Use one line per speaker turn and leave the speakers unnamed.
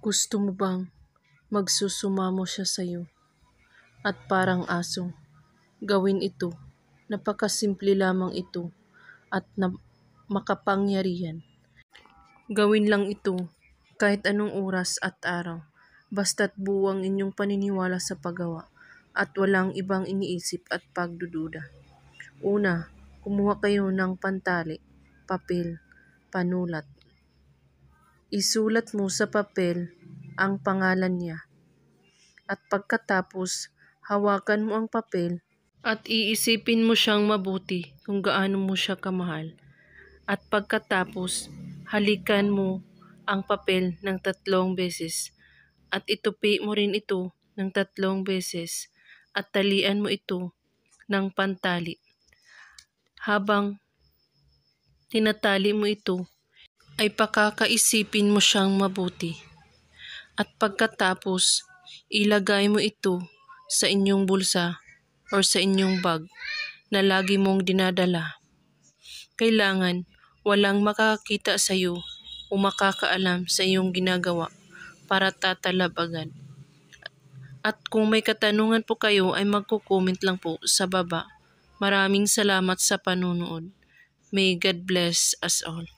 Gusto mo bang magsusumamo siya sa'yo at parang aso? Gawin ito. Napakasimple lamang ito at makapangyarihan. Gawin lang ito kahit anong oras at araw. Basta't buwang inyong paniniwala sa paggawa at walang ibang iniisip at pagdududa. Una, kumuha kayo ng pantali, papel, panulat. Isulat mo sa papel ang pangalan niya. At pagkatapos, hawakan mo ang papel at iisipin mo siyang mabuti kung gaano mo siya kamahal. At pagkatapos, halikan mo ang papel ng 3 beses at itupi mo rin ito ng 3 beses at talian mo ito ng pantali. Habang tinatali mo ito, ay pakakaisipin mo siyang mabuti. At pagkatapos, ilagay mo ito sa inyong bulsa or sa inyong bag na lagi mong dinadala. Kailangan walang makakakita sa iyo o makakaalam sa iyong ginagawa para tatalab agad. At kung may katanungan po kayo ay magko-comment lang po sa baba. Maraming salamat sa panunood. May God bless us all.